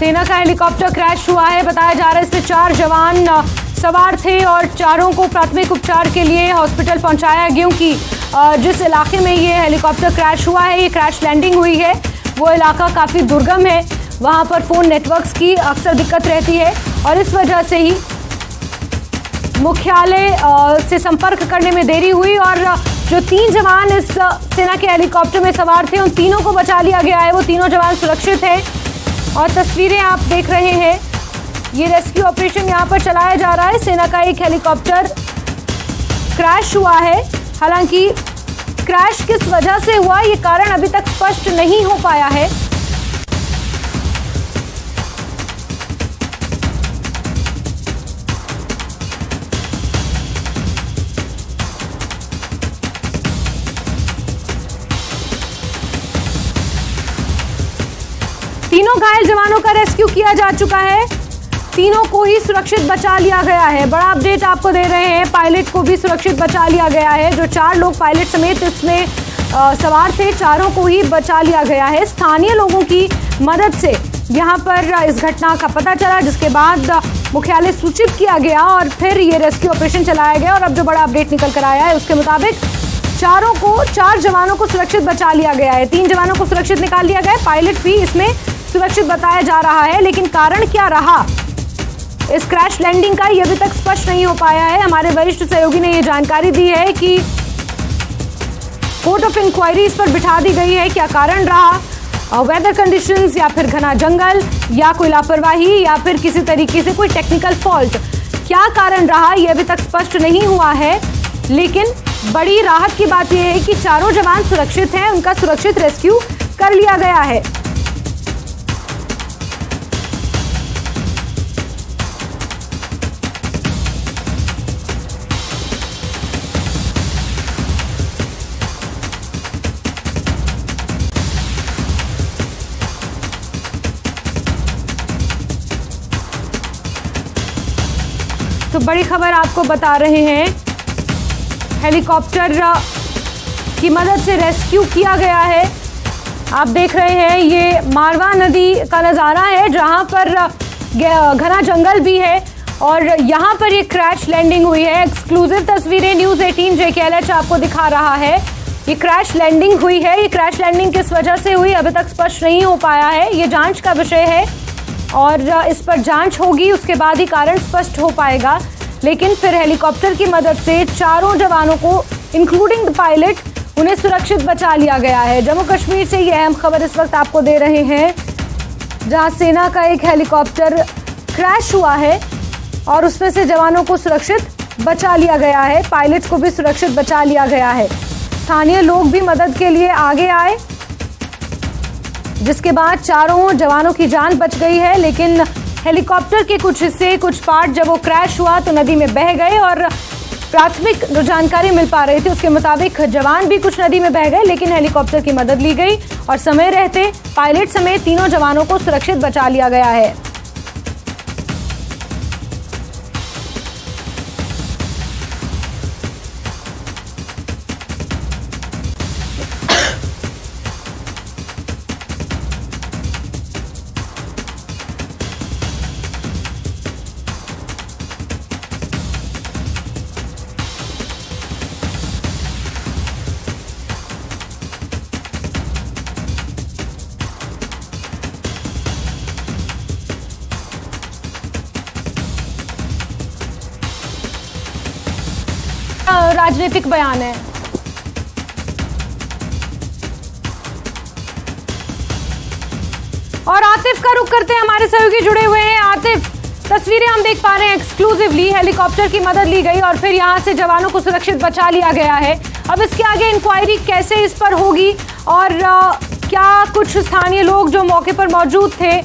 सेना का helicopter crash हुआ है। बताया जा रहा है इसमें 4 जवान सवार थे और चारों को प्राथमिक उपचार के लिए हॉस्पिटल पहुंचाया, क्योंकि जिस इलाके में ये हेलीकॉप्टर क्रैश हुआ है, ये क्रैश लैंडिंग हुई है, वो इलाका काफ़ी दुर्गम है। वहाँ पर फ़ोन नेटवर्क्स की अक्सर दिक्कत रहती है और इस वजह से ही मुख्यालय से संपर्क करने में देरी हुई और जो 3 जवान इस सेना के हेलीकॉप्टर में सवार थे, उन तीनों को बचा लिया गया है। वो तीनों जवान सुरक्षित हैं और तस्वीरें आप देख रहे हैं। ये रेस्क्यू ऑपरेशन यहाँ पर चलाया जा रहा है। सेना का एक हेलीकॉप्टर क्रैश हुआ है। हालांकि क्रैश किस वजह से हुआ, ये कारण अभी तक स्पष्ट नहीं हो पाया है। तीनों घायल जवानों का रेस्क्यू किया जा चुका है। तीनों को ही सुरक्षित बचा लिया गया है। बड़ा अपडेट आपको दे रहे हैं, पायलट को भी सुरक्षित बचा लिया गया है। जो 4 लोग पायलट समेत इसमें सवार थे, चारों को ही बचा लिया गया है। स्थानीय लोगों की मदद से यहाँ पर इस घटना का पता चला, जिसके बाद मुख्यालय सूचित किया गया और फिर ये रेस्क्यू ऑपरेशन चलाया गया। और अब जो बड़ा अपडेट निकल कर आया है उसके मुताबिक 4 जवानों को सुरक्षित बचा लिया गया है। 3 जवानों को सुरक्षित निकाल लिया गया है। पायलट भी इसमें सुरक्षित बताया जा रहा है, लेकिन कारण क्या रहा इस क्रैश लैंडिंग का, ये अभी तक स्पष्ट नहीं हो पाया है। हमारे वरिष्ठ सहयोगी ने ये जानकारी दी है कि कोर्ट ऑफ इंक्वायरी इस पर बिठा दी गई है। क्या कारण रहा, वेदर कंडीशंस या फिर घना जंगल या कोई लापरवाही या फिर किसी तरीके से कोई टेक्निकल फॉल्ट, क्या कारण रहा ये अभी तक स्पष्ट नहीं हुआ है। लेकिन बड़ी राहत की बात यह है कि 4 जवान सुरक्षित हैं, उनका सुरक्षित रेस्क्यू कर लिया गया है। तो बड़ी खबर आपको बता रहे हैं, हेलीकॉप्टर की मदद से रेस्क्यू किया गया है। आप देख रहे हैं ये मारवा नदी का नज़ारा है, जहां पर घना जंगल भी है और यहां पर ये क्रैश लैंडिंग हुई है। एक्सक्लूसिव तस्वीरें न्यूज़ 18 JKLH आपको दिखा रहा है। ये क्रैश लैंडिंग हुई है। ये क्रैश लैंडिंग किस वजह से हुई अभी तक स्पष्ट नहीं हो पाया है। ये जांच का विषय है और इस पर जांच होगी, उसके बाद ही कारण स्पष्ट हो पाएगा। लेकिन फिर हेलीकॉप्टर की मदद से 4 जवानों को इंक्लूडिंग द पायलट, उन्हें सुरक्षित बचा लिया गया है। जम्मू कश्मीर से ये अहम खबर इस वक्त आपको दे रहे हैं, जहां सेना का एक हेलीकॉप्टर क्रैश हुआ है और उसमें से जवानों को सुरक्षित बचा लिया गया है। पायलट को भी सुरक्षित बचा लिया गया है। स्थानीय लोग भी मदद के लिए आगे आए, जिसके बाद 4 जवानों की जान बच गई है। लेकिन हेलीकॉप्टर के कुछ हिस्से, कुछ पार्ट जब वो क्रैश हुआ तो नदी में बह गए और प्राथमिक जो जानकारी मिल पा रही थी उसके मुताबिक जवान भी कुछ नदी में बह गए, लेकिन हेलीकॉप्टर की मदद ली गई और समय रहते पायलट समेत 3 जवानों को सुरक्षित बचा लिया गया है। राजनीतिक बयान है। और आतिफ का रुख करते हैं, हमारे सहयोगी जुड़े हुए हैं। आतिफ, तस्वीरें हम देख पा रहे हैं, एक्सक्लूसिवली हेलीकॉप्टर की मदद ली गई और फिर यहां से जवानों को सुरक्षित बचा लिया गया है। अब इसके आगे इंक्वायरी कैसे इस पर होगी और क्या कुछ स्थानीय लोग जो मौके पर मौजूद थे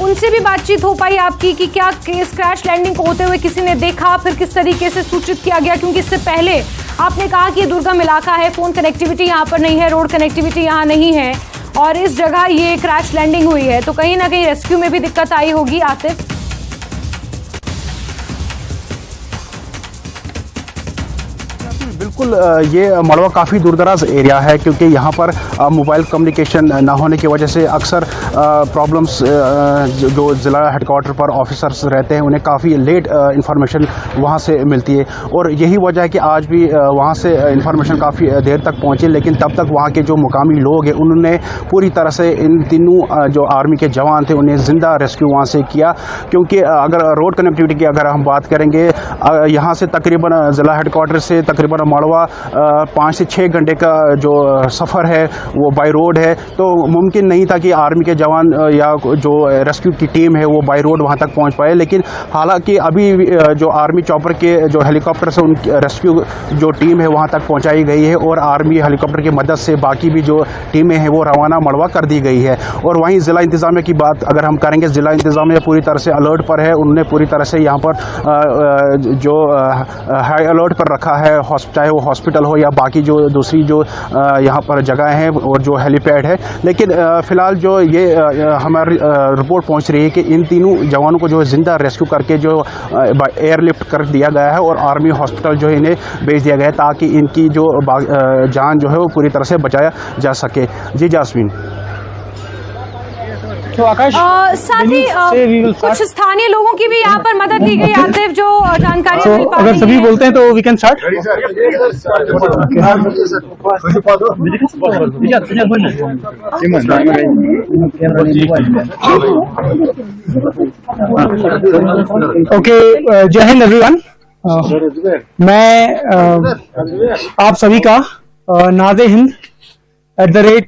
उनसे भी बातचीत हो पाई आपकी कि क्या इस क्रैश लैंडिंग को होते हुए किसी ने देखा, फिर किस तरीके से सूचित किया गया? क्योंकि इससे पहले आपने कहा कि ये दुर्गम इलाका है, फ़ोन कनेक्टिविटी यहाँ पर नहीं है, रोड कनेक्टिविटी यहाँ नहीं है और इस जगह ये क्रैश लैंडिंग हुई है, तो कहीं ना कहीं रेस्क्यू में भी दिक्कत आई होगी। आतिफ, बिल्कुल बिल्कुल ये मड़वा काफ़ी दूरदराज एरिया है, क्योंकि यहाँ पर मोबाइल कम्युनिकेशन ना होने की वजह से अक्सर प्रॉब्लम्स जो ज़िला हेडक्वार्टर पर ऑफिसर्स रहते हैं उन्हें काफ़ी लेट इंफॉर्मेशन वहाँ से मिलती है, और यही वजह है कि आज भी वहाँ से इंफॉर्मेशन काफ़ी देर तक पहुँची, लेकिन तब तक वहाँ के जो मुकामी लोग हैं उन्होंने पूरी तरह से इन तीनों जो आर्मी के जवान थे उन्हें ज़िंदा रेस्क्यू वहाँ से किया। क्योंकि अगर रोड कनेक्टिविटी की अगर हम बात करेंगे, यहाँ से तकरीबन ज़िला हेडक्वार्टर से तकरीबन मड़वा 5 से 6 घंटे का जो सफ़र है वो बाय रोड है, तो मुमकिन नहीं था कि आर्मी के जवान या जो रेस्क्यू की टीम है वो बाय रोड वहाँ तक पहुँच पाए। लेकिन हालांकि अभी जो आर्मी चॉपर के जो हेलीकॉप्टर से उन रेस्क्यू जो टीम है वहाँ तक पहुँचाई गई है, और आर्मी हेलीकॉप्टर की मदद से बाकी भी जो टीमें हैं वो रवाना मड़वा कर दी गई है। और वहीं ज़िला इंतज़ामिया की बात अगर हम करेंगे, ज़िला इंतज़ामिया पूरी तरह से अलर्ट पर है। उन्होंने पूरी तरह से यहाँ पर जो हाई अलर्ट पर रखा है, चाहे वो हॉस्पिटल हो या बाकी जो दूसरी जो यहाँ पर जगह हैं और जो हेलीपैड है। लेकिन फ़िलहाल जो ये हमारी रिपोर्ट पहुँच रही है कि इन तीनों जवानों को जो है ज़िंदा रेस्क्यू करके जो एयरलिफ्ट कर दिया गया है और आर्मी हॉस्पिटल जो है इन्हें भेज दिया गया है, ताकि इनकी जो जान जो है वो पूरी तरह से बचाया जा सके। जी जास्मीन। तो आकाश, साथ ही कुछ स्थानीय लोगों की भी यहाँ पर मदद ली गई, आतिफ, जो जानकारी मिल पा रही है। अगर सभी बोलते हैं तो वी कैन स्टार्ट। ओके, जय हिंद एवरीवन। मैं आप सभी का नाज़े हिंद @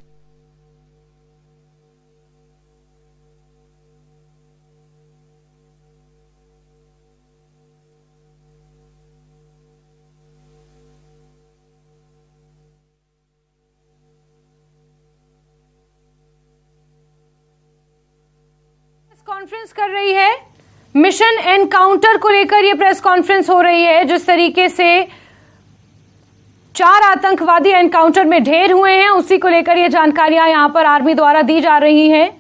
कॉन्फ्रेंस कर रही है। मिशन एनकाउंटर को लेकर यह प्रेस कॉन्फ्रेंस हो रही है। जिस तरीके से 4 आतंकवादी एनकाउंटर में ढेर हुए हैं, उसी को लेकर यह जानकारियां यहां पर आर्मी द्वारा दी जा रही हैं।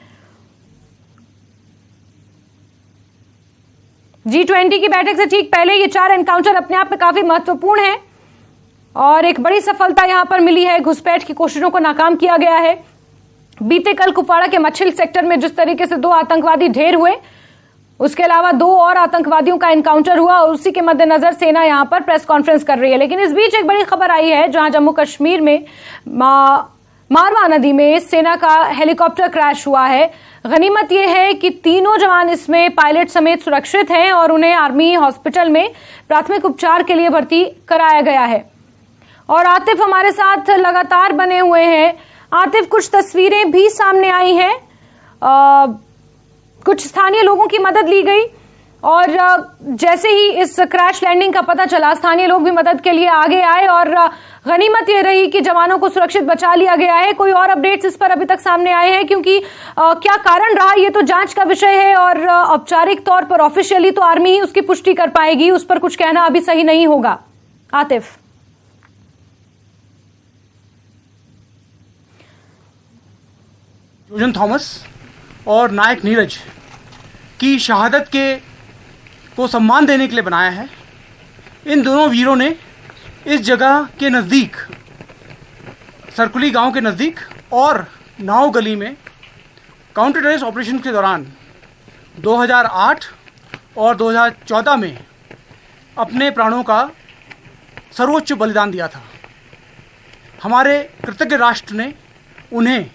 G20 की बैठक से ठीक पहले ये 4 एनकाउंटर अपने आप में काफी महत्वपूर्ण है और एक बड़ी सफलता यहां पर मिली है। घुसपैठ की कोशिशों को नाकाम किया गया है। बीते कल कुपवाड़ा के मछली सेक्टर में जिस तरीके से 2 आतंकवादी ढेर हुए, उसके अलावा 2 और आतंकवादियों का एनकाउंटर हुआ, और उसी के मद्देनजर सेना यहां पर प्रेस कॉन्फ्रेंस कर रही है। लेकिन इस बीच एक बड़ी खबर आई है, जहां जम्मू कश्मीर में मारवा नदी में सेना का हेलीकॉप्टर क्रैश हुआ है। गनीमत यह है कि तीनों जवान इसमें पायलट समेत सुरक्षित हैं और उन्हें आर्मी हॉस्पिटल में प्राथमिक उपचार के लिए भर्ती कराया गया है। और आतिफ हमारे साथ लगातार बने हुए हैं। आतिफ, कुछ तस्वीरें भी सामने आई हैं, कुछ स्थानीय लोगों की मदद ली गई, और जैसे ही इस क्रैश लैंडिंग का पता चला, स्थानीय लोग भी मदद के लिए आगे आए और गनीमत ये रही कि जवानों को सुरक्षित बचा लिया गया है। कोई और अपडेट्स इस पर अभी तक सामने आए हैं? क्योंकि क्या कारण रहा ये तो जांच का विषय है, और औपचारिक तौर पर ऑफिशियली तो आर्मी ही उसकी पुष्टि कर पाएगी, उस पर कुछ कहना अभी सही नहीं होगा। आतिफ। जोजन थॉमस और नायक नीरज की शहादत को सम्मान देने के लिए बनाया है। इन दोनों वीरों ने इस जगह के नज़दीक, सरकुली गांव के नज़दीक और नाव गली में काउंटर टेररिस्ट ऑपरेशन के दौरान 2008 और 2014 में अपने प्राणों का सर्वोच्च बलिदान दिया था। हमारे कृतज्ञ राष्ट्र ने उन्हें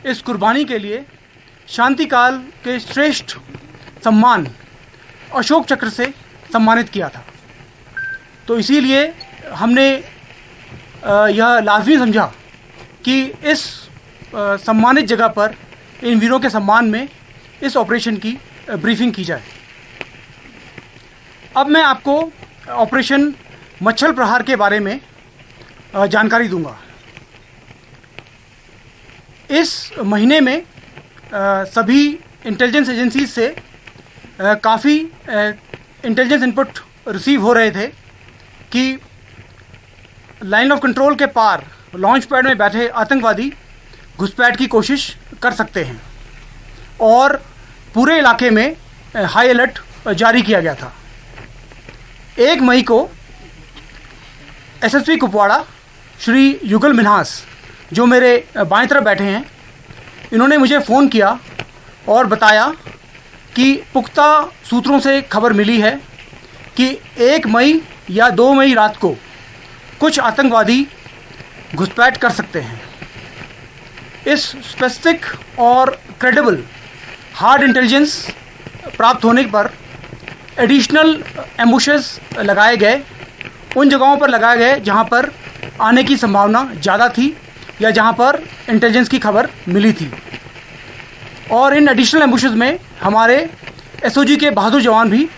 इस कुर्बानी के लिए शांति काल के श्रेष्ठ सम्मान अशोक चक्र से सम्मानित किया था। तो इसीलिए हमने यह लाजमी समझा कि इस सम्मानित जगह पर इन वीरों के सम्मान में इस ऑपरेशन की ब्रीफिंग की जाए। अब मैं आपको ऑपरेशन मच्छल प्रहार के बारे में जानकारी दूंगा। इस महीने में सभी इंटेलिजेंस एजेंसीज से काफ़ी इंटेलिजेंस इनपुट रिसीव हो रहे थे कि लाइन ऑफ कंट्रोल के पार लॉन्च पैड में बैठे आतंकवादी घुसपैठ की कोशिश कर सकते हैं, और पूरे इलाके में हाई अलर्ट जारी किया गया था। 1 मई को एसएसपी कुपवाड़ा श्री युगल मिन्हास, जो मेरे बाएं तरफ बैठे हैं, इन्होंने मुझे फ़ोन किया और बताया कि पुख्ता सूत्रों से खबर मिली है कि 1 मई या 2 मई रात को कुछ आतंकवादी घुसपैठ कर सकते हैं। इस स्पेसिफिक और क्रेडिबल हार्ड इंटेलिजेंस प्राप्त होने पर एडिशनल एम्बुशेस लगाए गए, उन जगहों पर लगाए गए जहां पर आने की संभावना ज़्यादा थी या जहां पर इंटेलिजेंस की खबर मिली थी। और इन एडिशनल एम्बुशेस में हमारे एसओजी के बहादुर जवान भी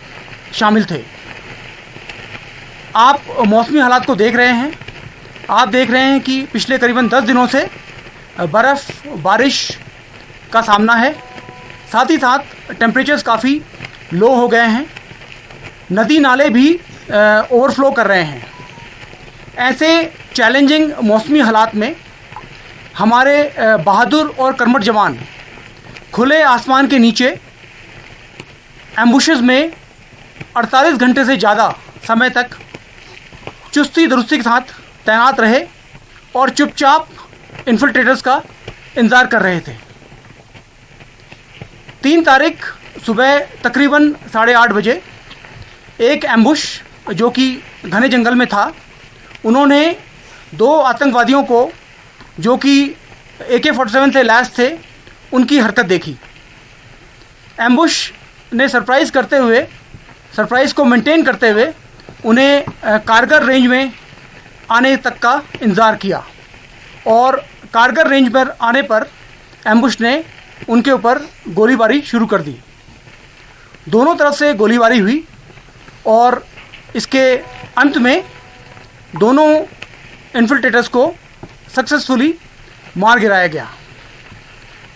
शामिल थे। आप मौसमी हालात को देख रहे हैं। आप देख रहे हैं कि पिछले करीबन 10 दिनों से बर्फ़ बारिश का सामना है। साथ ही साथ टेम्परेचर्स काफ़ी लो हो गए हैं। नदी नाले भी ओवरफ्लो कर रहे हैं। ऐसे चैलेंजिंग मौसमी हालात में हमारे बहादुर और कर्मठ जवान खुले आसमान के नीचे एम्बुशेस में 48 घंटे से ज़्यादा समय तक चुस्ती दुरुस्ती के साथ तैनात रहे और चुपचाप इन्फिल्ट्रेटर्स का इंतज़ार कर रहे थे। 3 तारीख सुबह तकरीबन 8:30 बजे एक एम्बुश जो कि घने जंगल में था, उन्होंने 2 आतंकवादियों को जो कि AK-47 से लैस थे, उनकी हरकत देखी। एम्बुश ने सरप्राइज़ को मेंटेन करते हुए उन्हें कारगर रेंज में आने तक का इंतज़ार किया और कारगर रेंज पर आने पर एम्बुश ने उनके ऊपर गोलीबारी शुरू कर दी। दोनों तरफ से गोलीबारी हुई और इसके अंत में दोनों इन्फिल्ट्रेटर्स को सक्सेसफुली मार गिराया गया।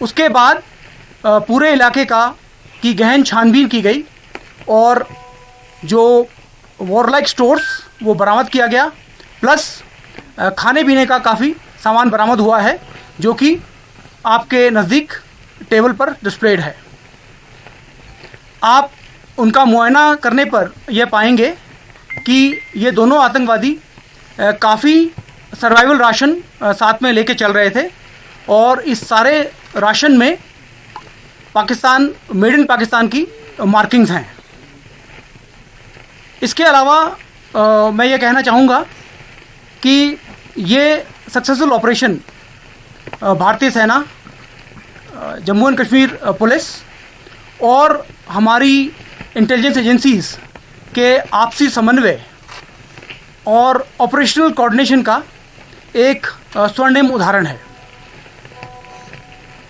उसके बाद पूरे इलाके की गहन छानबीन की गई और जो वॉरलाइक स्टोर्स वो बरामद किया गया, प्लस खाने पीने का काफ़ी सामान बरामद हुआ है जो कि आपके नज़दीक टेबल पर डिस्प्लेड है। आप उनका मुआयना करने पर यह पाएंगे कि ये दोनों आतंकवादी काफ़ी सर्वाइवल राशन साथ में लेके चल रहे थे और इस सारे राशन में पाकिस्तान, मेड इन पाकिस्तान की मार्किंग्स हैं। इसके अलावा मैं ये कहना चाहूँगा कि ये सक्सेसफुल ऑपरेशन भारतीय सेना, जम्मू एंड कश्मीर पुलिस और हमारी इंटेलिजेंस एजेंसीज़ के आपसी समन्वय और ऑपरेशनल कोऑर्डिनेशन का एक स्वर्णिम उदाहरण है।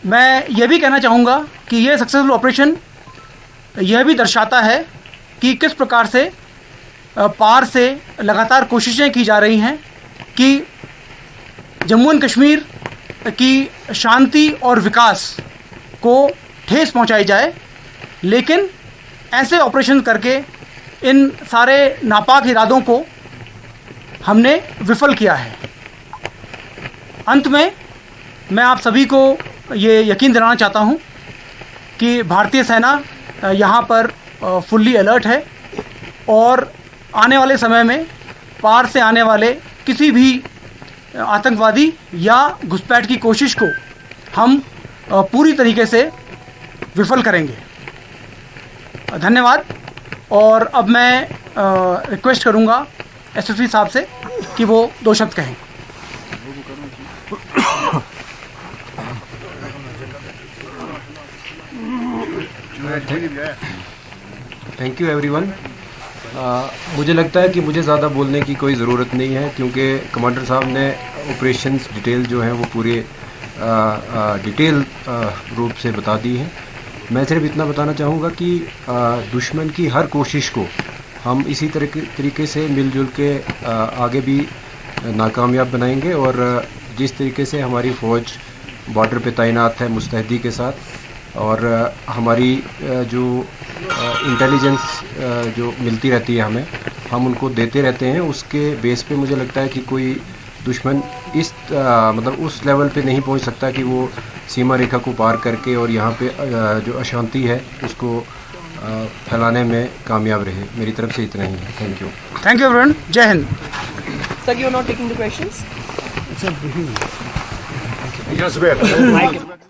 मैं ये भी कहना चाहूँगा कि ये सक्सेसफुल ऑपरेशन यह भी दर्शाता है कि किस प्रकार से पार से लगातार कोशिशें की जा रही हैं कि जम्मू एंड कश्मीर की शांति और विकास को ठेस पहुंचाई जाए, लेकिन ऐसे ऑपरेशन करके इन सारे नापाक इरादों को हमने विफल किया है। अंत में मैं आप सभी को ये यकीन दिलाना चाहता हूँ कि भारतीय सेना यहाँ पर फुल्ली अलर्ट है और आने वाले समय में पार से आने वाले किसी भी आतंकवादी या घुसपैठ की कोशिश को हम पूरी तरीके से विफल करेंगे। धन्यवाद। और अब मैं रिक्वेस्ट करूँगा एसएसपी साहब से कि वो 2 शब्द कहें। Thank you everyone. मुझे लगता है कि मुझे ज़्यादा बोलने की कोई ज़रूरत नहीं है क्योंकि कमांडर साहब ने ऑपरेशंस डिटेल जो हैं वो पूरे डिटेल रूप से बता दी है। मैं सिर्फ इतना बताना चाहूँगा कि दुश्मन की हर कोशिश को हम इसी तरीके से मिलजुल के आगे भी नाकामयाब बनाएंगे और जिस तरीके से हमारी फ़ौज बॉर्डर पे तैनात है मुस्तैदी के साथ और हमारी जो इंटेलिजेंस जो मिलती रहती है हमें, हम उनको देते रहते हैं, उसके बेस पे मुझे लगता है कि कोई दुश्मन इस मतलब उस लेवल पे नहीं पहुंच सकता कि वो सीमा रेखा को पार करके और यहाँ पे जो अशांति है उसको फैलाने में कामयाब रहे। मेरी तरफ से इतना ही है। Thank you. Thank you everyone. जय Hind. Pustaki, you're not taking the questions? Yes, where?